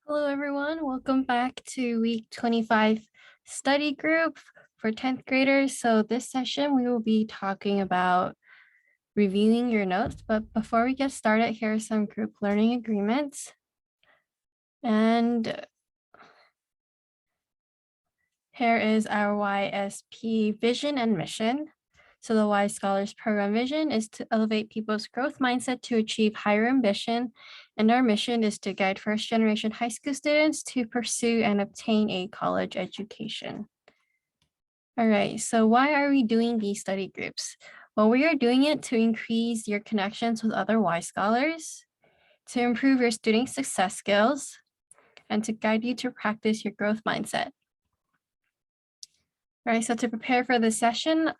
Hello, everyone. Welcome back to week 25 study group for 10th graders. So this session, we will be talking about reviewing your notes. But before we get started, here are some group learning agreements. And here is our YSP vision and mission. So the Y Scholars Program vision is to elevate people's growth mindset to achieve higher ambition. And our mission is to guide first generation high school students to pursue and obtain a college education. All right, so why are we doing these study groups? Well, we are doing it to increase your connections with other Y Scholars, to improve your student success skills, and to guide you to practice your growth mindset. All right, so to prepare for this session,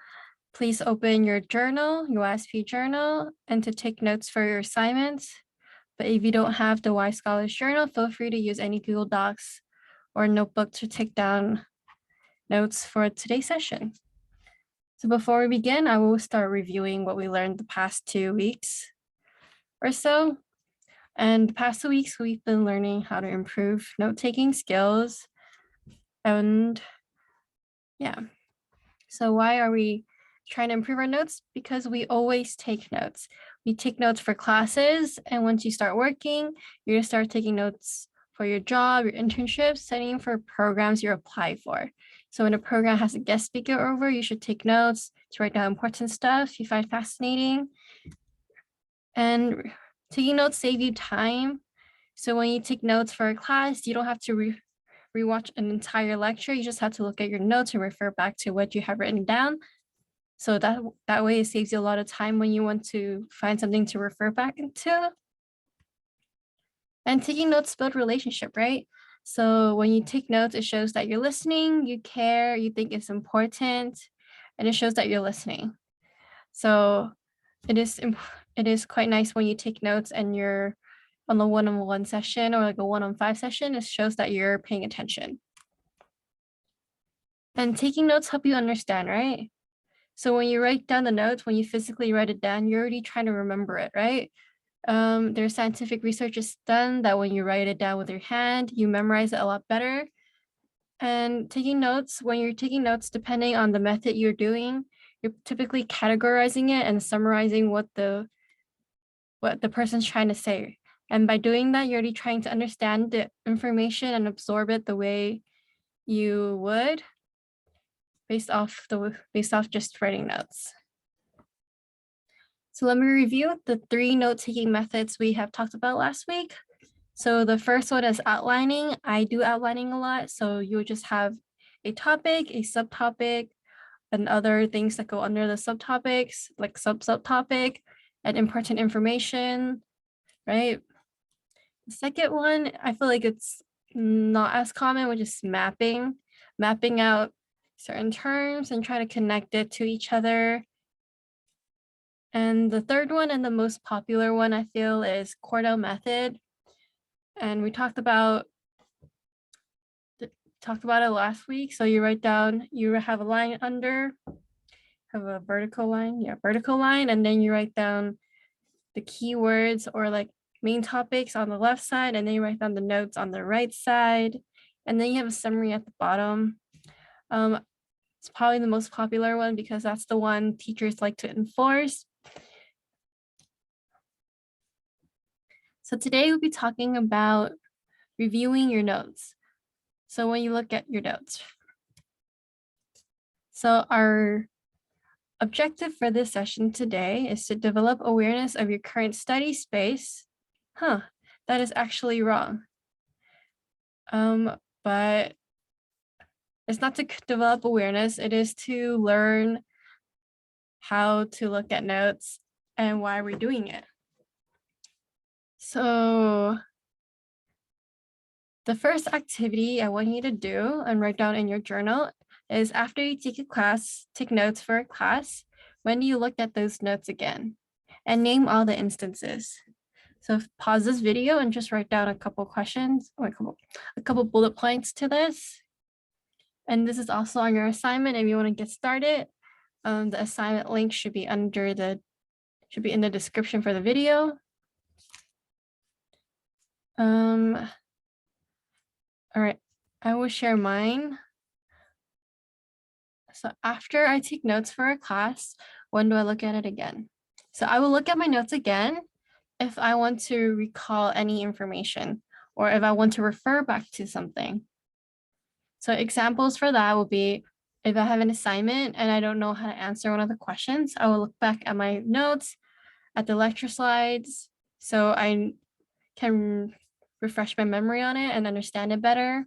please open your journal, your YSP journal, and to take notes for your assignments. But if you don't have the Y Scholars journal, feel free to use any Google Docs or notebook to take down notes for today's session. So before we begin, I will start reviewing what we learned the past 2 weeks or so. And the past 2 weeks, we've been learning how to improve note-taking skills. And yeah, so why are we trying to improve our notes? Because we always take notes. We take notes for classes, and once you start working, you're gonna start taking notes for your job, your internships, studying for programs you apply for. So when a program has a guest speaker over, you should take notes to write down important stuff you find fascinating. And taking notes save you time. So when you take notes for a class, you don't have to rewatch an entire lecture. You just have to look at your notes and refer back to what you have written down. So that way it saves you a lot of time when you want to find something to refer back into. And taking notes build relationship, right? So when you take notes, it shows that you're listening, you care, you think it's important, and it shows that you're listening. So it is quite nice when you take notes and you're on the one-on-one session or like a one-on-5 session. It shows that you're paying attention. And taking notes help you understand, right? So when you write down the notes, when you physically write it down, you're already trying to remember it, right? There's scientific research is done that when you write it down with your hand, you memorize it a lot better. And taking notes, when you're taking notes, depending on the method you're doing, you're typically categorizing it and summarizing what the person's trying to say. And by doing that, you're already trying to understand the information and absorb it the way you would based off just writing notes. So let me review the 3 note-taking methods we have talked about last week. So the first one is outlining. I do outlining a lot. So you would just have a topic, a subtopic, and other things that go under the subtopics, like subtopic, and important information, right? The second one, I feel like it's not as common, which is mapping out certain terms and trying to connect it to each other. And the third one, and the most popular one, I feel, is Cordell method. And we talked about it last week. So you write down, you have a line under, have a vertical line, and then you write down the keywords or like main topics on the left side, and then you write down the notes on the right side, and then you have a summary at the bottom. It's probably the most popular one because that's the one teachers like to enforce. So today we'll be talking about reviewing your notes. So when you look at your notes. So our objective for this session today is to develop awareness of your current study space. That is actually wrong. But it's not to develop awareness, it is to learn how to look at notes and why we're doing it. So the first activity I want you to do and write down in your journal is after you take notes for a class, when do you look at those notes again? And name all the instances. So pause this video and just write down a couple questions or a couple bullet points to this. And this is also on your assignment if you want to get started. The assignment link should be in the description for the video. All right, I will share mine. So after I take notes for a class, when do I look at it again? So I will look at my notes again if I want to recall any information or if I want to refer back to something. So examples for that will be if I have an assignment and I don't know how to answer one of the questions, I will look back at my notes, at the lecture slides, so I can refresh my memory on it and understand it better.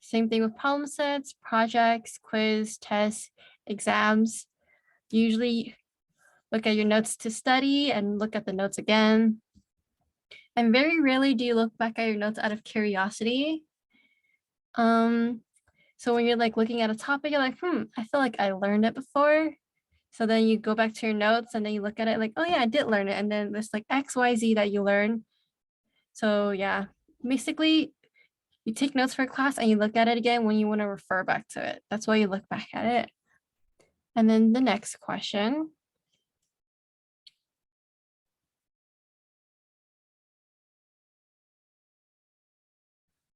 Same thing with problem sets, projects, quiz, tests, exams. Usually look at your notes to study and look at the notes again. And very rarely do you look back at your notes out of curiosity. So when you're like looking at a topic, you're like, I feel like I learned it before. So then you go back to your notes and then you look at it like, oh yeah, I did learn it. And then there's like XYZ that you learn. So yeah, basically you take notes for a class and you look at it again when you want to refer back to it. That's why you look back at it. And then the next question.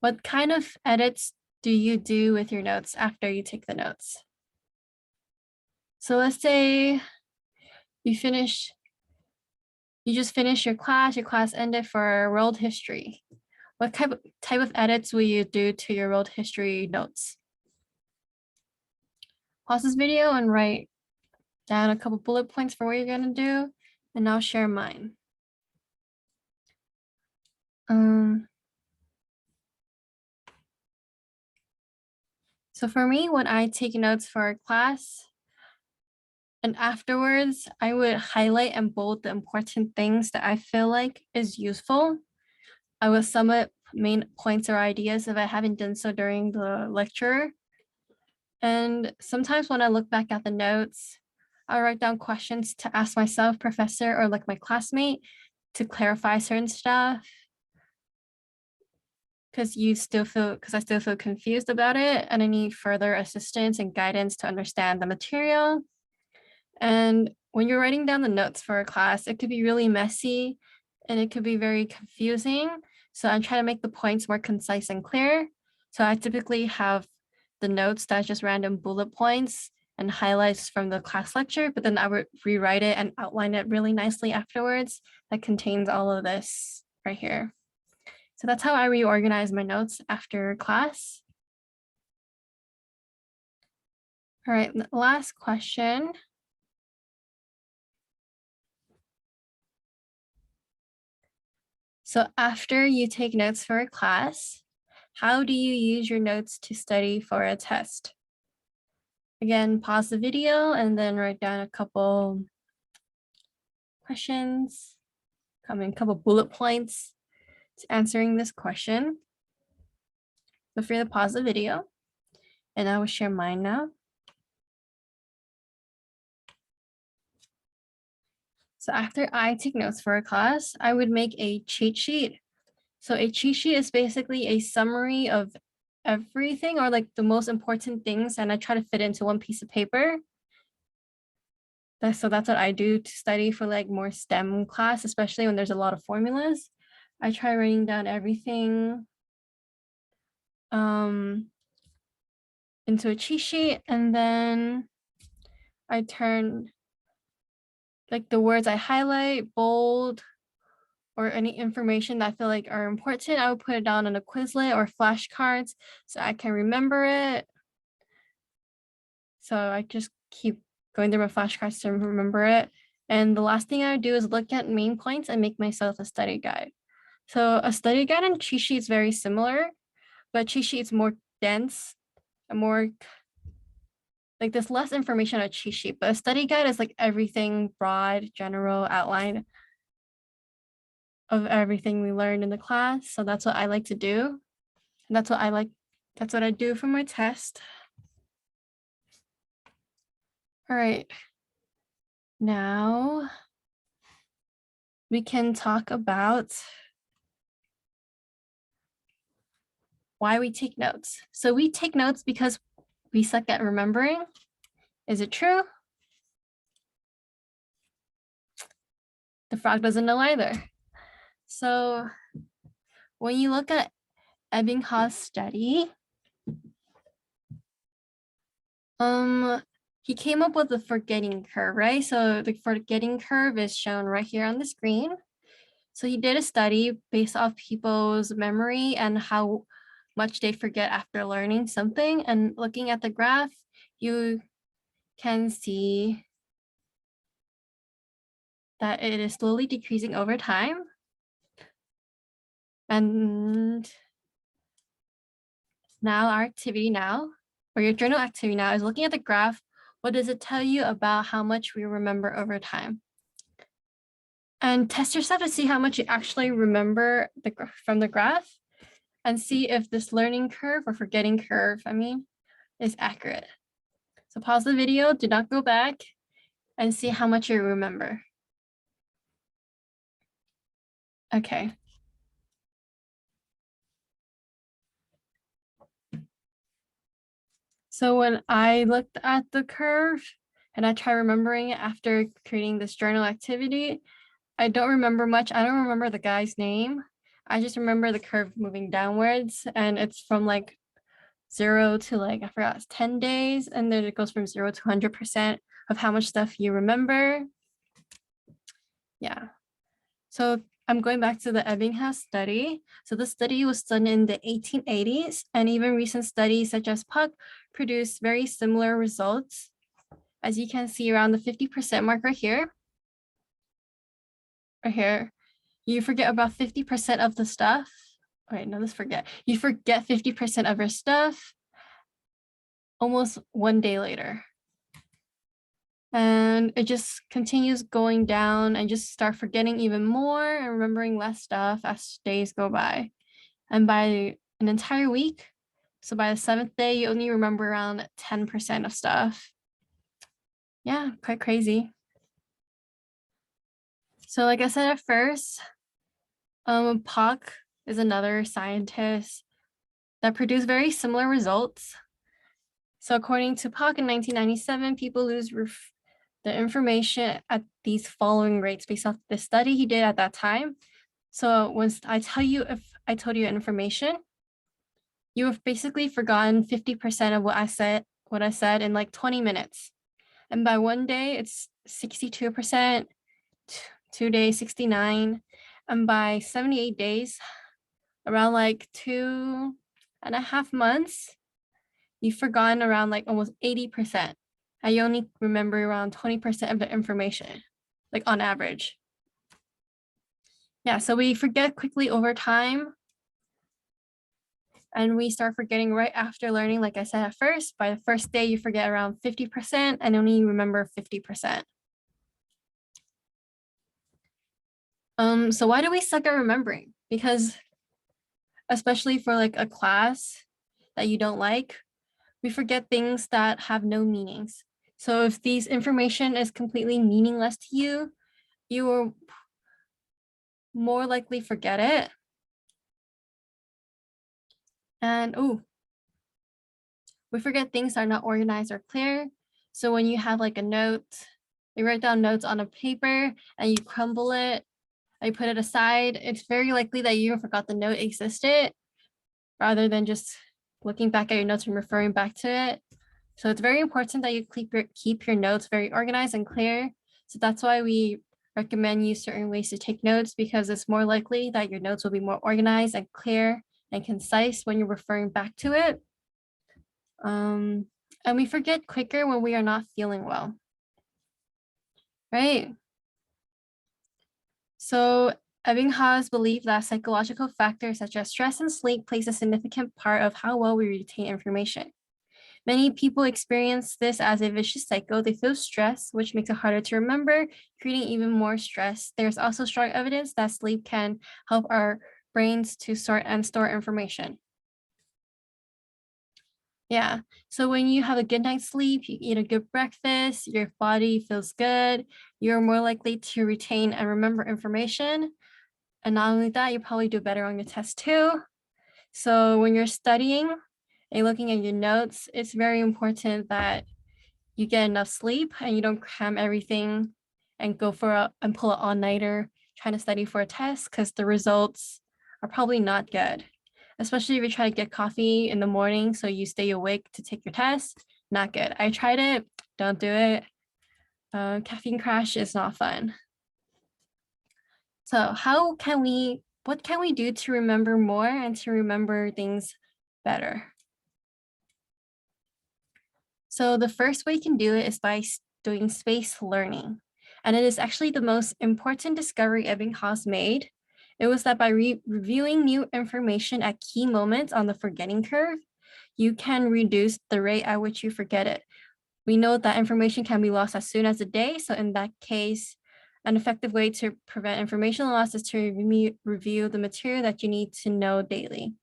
What kind of edits do you do with your notes after you take the notes? So let's say you just finished your class ended for world history. What type of edits will you do to your world history notes? Pause this video and write down a couple bullet points for what you're gonna do, and I'll share mine. So for me, when I take notes for a class, and afterwards, I would highlight and bold the important things that I feel like is useful. I will sum up main points or ideas if I haven't done so during the lecture. And sometimes when I look back at the notes, I write down questions to ask myself, professor, or like my classmate to clarify certain stuff. Because I still feel confused about it and I need further assistance and guidance to understand the material. And when you're writing down the notes for a class, it could be really messy and it could be very confusing. So I try to make the points more concise and clear. So I typically have the notes that's just random bullet points and highlights from the class lecture, but then I would rewrite it and outline it really nicely afterwards. That contains all of this right here. So that's how I reorganize my notes after class. All right, last question. So after you take notes for a class, how do you use your notes to study for a test? Again, pause the video and then write down a couple questions, a couple bullet points to answering this question. Feel free to pause the video and I will share mine now. So after I take notes for a class, I would make a cheat sheet. So a cheat sheet is basically a summary of everything or like the most important things, and I try to fit into one piece of paper. So that's what I do to study for like more STEM class, especially when there's a lot of formulas. I try writing down everything into a cheat sheet, and then I turn like the words I highlight, bold, or any information that I feel like are important, I would put it down on a Quizlet or flashcards so I can remember it. So I just keep going through my flashcards to remember it. And the last thing I would do is look at main points and make myself a study guide. So a study guide and cheat sheet is very similar, but cheat sheet is more dense and more like there's less information on a cheat sheet, but a study guide is like everything broad, general outline of everything we learned in the class. So that's what I like to do. And that's what I do for my test. All right. Now we can talk about why we take notes. So we take notes because we suck at remembering. Is it true? The frog doesn't know either. So when you look at Ebbinghaus study. He came up with the forgetting curve, right? So the forgetting curve is shown right here on the screen. So he did a study based off people's memory and how much they forget after learning something. And looking at the graph, you can see that it is slowly decreasing over time. And now our activity now, or your journal activity now, is looking at the graph. What does it tell you about how much we remember over time? And test yourself to see how much you actually remember from the graph and see if this learning curve or forgetting curve, is accurate. So pause the video, do not go back, and see how much you remember. Okay. So when I looked at the curve and I tried remembering it after creating this journal activity, I don't remember much. I don't remember the guy's name. I just remember the curve moving downwards, and it's from like 0 to like, I forgot, it's 10 days. And then it goes from 0 to 100% of how much stuff you remember. Yeah. So I'm going back to the Ebbinghaus study. So the study was done in the 1880s, and even recent studies such as Puck produced very similar results. As you can see around the 50% mark right here. Right here, you forget about 50% of the stuff. Wait, no, let's forget. You forget 50% of your stuff almost 1 day later. And it just continues going down and just start forgetting even more and remembering less stuff as days go by. And by an entire week, so by the 7th day, you only remember around 10% of stuff. Yeah, quite crazy. So like I said at first, Pock is another scientist that produced very similar results. So according to Pock in 1997, people lose the information at these following rates based off the study he did at that time. So once I tell you, if I told you information, you have basically forgotten 50% of what I said in like 20 minutes. And by 1 day, it's 62%, 2 days, 69. And by 78 days, around like 2.5 months, you've forgotten around like almost 80%. And you only remember around 20% of the information, like on average. Yeah, so we forget quickly over time. And we start forgetting right after learning, like I said at first. By the first day, you forget around 50% and only remember 50%. So why do we suck at remembering? Because especially for like a class that you don't like, we forget things that have no meanings. So if these information is completely meaningless to you, you will more likely forget it. And we forget things that are not organized or clear. So when you have like a note, you write down notes on a paper and you crumble it, and you put it aside, it's very likely that you forgot the note existed rather than just looking back at your notes and referring back to it. So it's very important that you keep your notes very organized and clear. So that's why we recommend you certain ways to take notes, because it's more likely that your notes will be more organized and clear and concise when you're referring back to it. And we forget quicker when we are not feeling well, right? So Ebbinghaus believed that psychological factors such as stress and sleep plays a significant part of how well we retain information. Many people experience this as a vicious cycle. They feel stress, which makes it harder to remember, creating even more stress. There's also strong evidence that sleep can help our brains to sort and store information. Yeah, so when you have a good night's sleep, you eat a good breakfast, your body feels good, you're more likely to retain and remember information. And not only that, you probably do better on your test too. So when you're studying and looking at your notes, it's very important that you get enough sleep and you don't cram everything and go and pull an all-nighter trying to study for a test, because the results are probably not good. especially if you try to get coffee in the morning so you stay awake to take your test. Not good. I tried it. Don't do it. Caffeine crash is not fun. So what can we do to remember more and to remember things better? So the first way you can do it is by doing space learning. And it is actually the most important discovery Ebbinghaus made. It was that by reviewing new information at key moments on the forgetting curve, you can reduce the rate at which you forget it. We know that information can be lost as soon as a day. So in that case, an effective way to prevent information loss is to review the material that you need to know daily.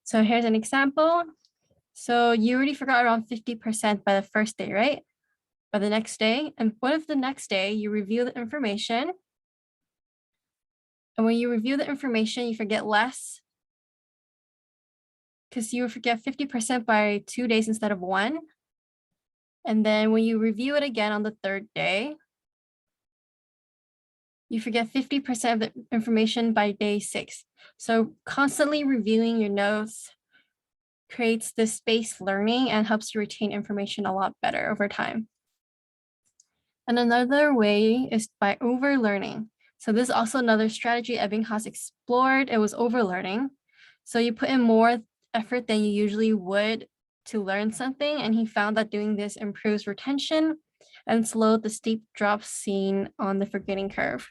So here's an example. So you already forgot around 50% by the first day, right? By the next day. And what if the next day you review the information? And when you review the information, you forget less because you forget 50% by 2 days instead of 1. And then when you review it again on the third day, you forget 50% of the information by day 6. So constantly reviewing your notes creates this spaced learning and helps you retain information a lot better over time. And another way is by overlearning. So this is also another strategy Ebbinghaus explored. It was overlearning. So you put in more effort than you usually would to learn something. And he found that doing this improves retention and slowed the steep drops seen on the forgetting curve.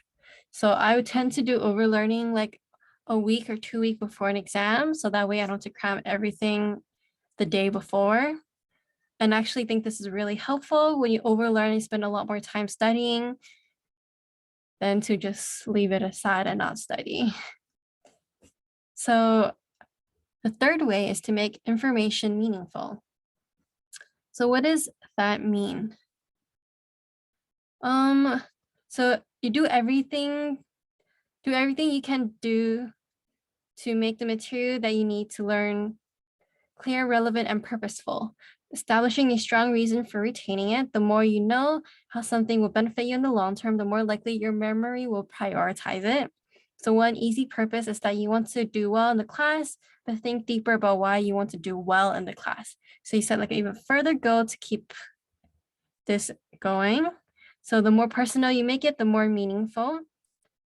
So I would tend to do overlearning like a week or 2 weeks before an exam. So that way I don't have to cram everything the day before. And I actually think this is really helpful. When you overlearn, you spend a lot more time studying than to just leave it aside and not study. So the third way is to make information meaningful. So what does that mean? So you do everything you can do to make the material that you need to learn clear, relevant, and purposeful. Establishing a strong reason for retaining it. The more you know how something will benefit you in the long term, the more likely your memory will prioritize it. So one easy purpose is that you want to do well in the class, but think deeper about why you want to do well in the class. So you set like an even further goal to keep this going. So the more personal you make it, the more meaningful.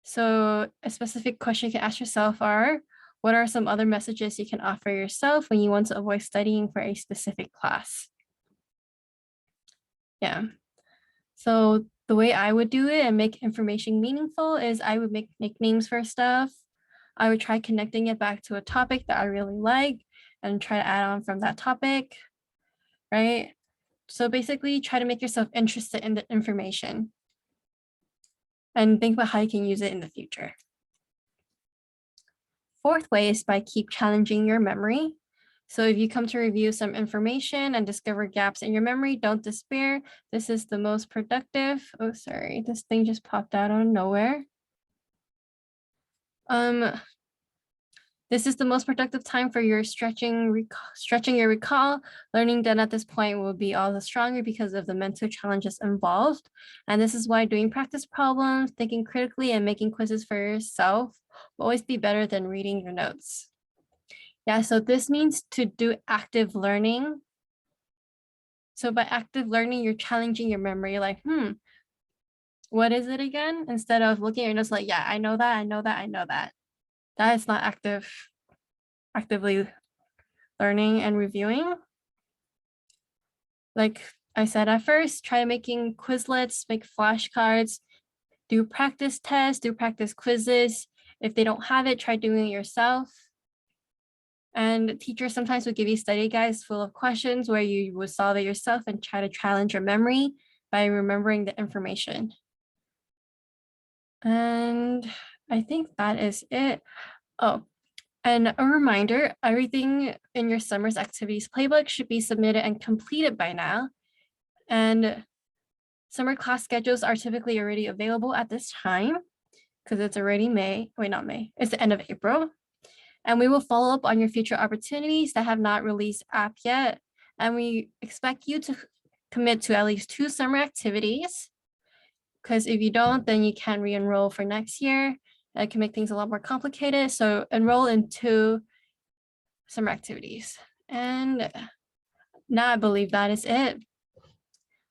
So a specific question you can ask yourself are, what are some other messages you can offer yourself when you want to avoid studying for a specific class? Yeah. So the way I would do it and make information meaningful is I would make nicknames for stuff. I would try connecting it back to a topic that I really like and try to add on from that topic, right? So basically try to make yourself interested in the information and think about how you can use it in the future. Fourth way is by keep challenging your memory. So if you come to review some information and discover gaps in your memory, don't despair. This is the most productive. Oh, sorry, this thing just popped out of nowhere. This is the most productive time for your stretching your recall. Learning done at this point will be all the stronger because of the mental challenges involved. And this is why doing practice problems, thinking critically, and making quizzes for yourself will always be better than reading your notes. Yeah, so this means to do active learning. So by active learning, you're challenging your memory, like, what is it again? Instead of looking at your notes like, yeah, I know that, I know that, I know that. That is not actively learning and reviewing. Like I said at first, try making Quizlets, make flashcards, do practice tests, do practice quizzes. If they don't have it, try doing it yourself. And teachers sometimes will give you study guides full of questions where you will solve it yourself and try to challenge your memory by remembering the information. And I think that is it. Oh, and a reminder, everything in your summer's activities playbook should be submitted and completed by now. And summer class schedules are typically already available at this time because it's already May. Wait, not May. It's the end of April. And we will follow up on your future opportunities that have not released app yet. And we expect you to commit to at least 2 summer activities, because if you don't, then you can re-enroll for next year. That can make things a lot more complicated. So enroll in 2 summer activities. And now I believe that is it.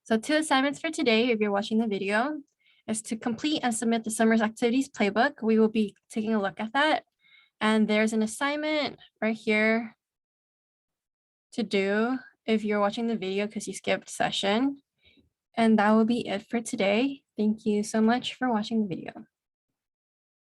So 2 assignments for today, if you're watching the video, is to complete and submit the summer's activities playbook. We will be taking a look at that. And there's an assignment right here to do if you're watching the video because you skipped session. And that will be it for today. Thank you so much for watching the video.